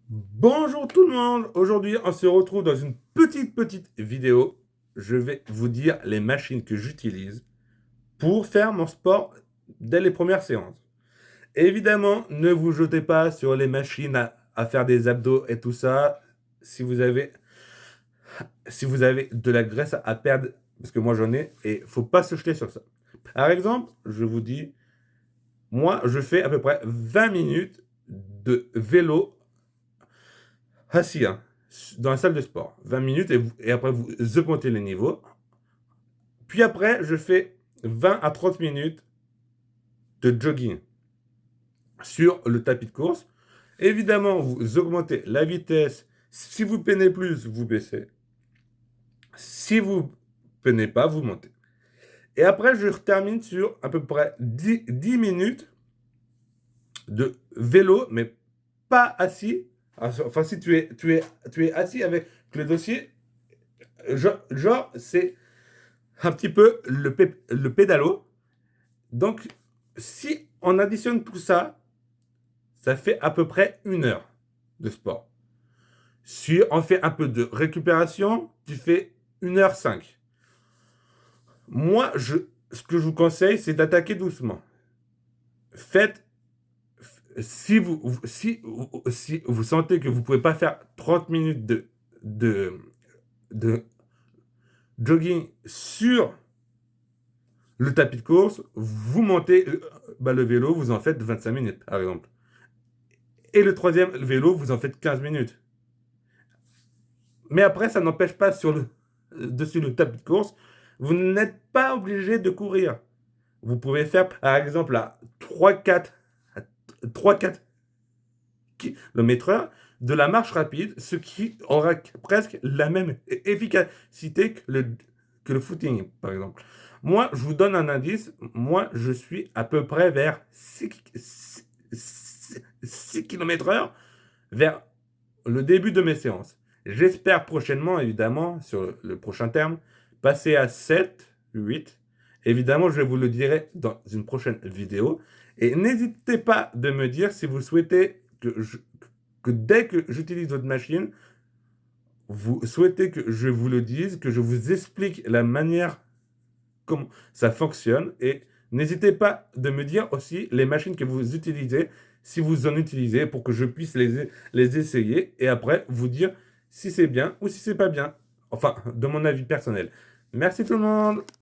Bonjour tout le monde. Aujourd'hui, on se retrouve dans une petite vidéo. Je vais vous dire les machines que j'utilise pour faire mon sport dès les premières séances. Évidemment, ne vous jetez pas sur les machines à faire des abdos et tout ça. Si vous avez, si vous avez de la graisse à perdre, parce que moi j'en ai, et faut pas se jeter sur ça. Par exemple, je vous dis, moi je fais à peu près 20 minutes de vélo assis, hein, dans la salle de sport. 20 minutes et après vous augmentez les niveaux. Puis après, je fais 20 à 30 minutes de jogging sur le tapis de course. Évidemment, vous augmentez la vitesse. Si vous peinez plus, vous baissez. Si vous peinez pas, vous montez. Et après, je termine sur à peu près 10 minutes de vélo, mais pas assis. Enfin, si tu es assis avec le dossier, genre c'est un petit peu le pédalo. Donc, si on additionne tout ça, ça fait à peu près 1 heure de sport. Si on fait un peu de récupération, tu fais 1h05. Moi, ce que je vous conseille, c'est d'attaquer doucement. Faites, si vous sentez que vous ne pouvez pas faire 30 minutes de, de jogging sur le tapis de course, vous montez le vélo, vous en faites 25 minutes, par exemple. Et le troisième vélo, vous en faites 15 minutes. Mais après, ça n'empêche pas dessus le tapis de course, vous n'êtes pas obligé de courir. Vous pouvez faire, par exemple, à 3-4 km/h de la marche rapide, ce qui aura presque la même efficacité que le footing, par exemple. Moi, je vous donne un indice. Moi, je suis à peu près vers 6 km/h vers le début de mes séances. J'espère prochainement, évidemment, sur le prochain terme, passer à 7, 8. Évidemment, je vous le dirai dans une prochaine vidéo. Et n'hésitez pas de me dire si vous souhaitez que dès que j'utilise votre machine, vous souhaitez que je vous le dise, que je vous explique la manière comment ça fonctionne. Et n'hésitez pas de me dire aussi les machines que vous utilisez, si vous en utilisez, pour que je puisse les essayer et après vous dire si c'est bien ou si c'est pas bien. Enfin, de mon avis personnel. Merci tout le monde.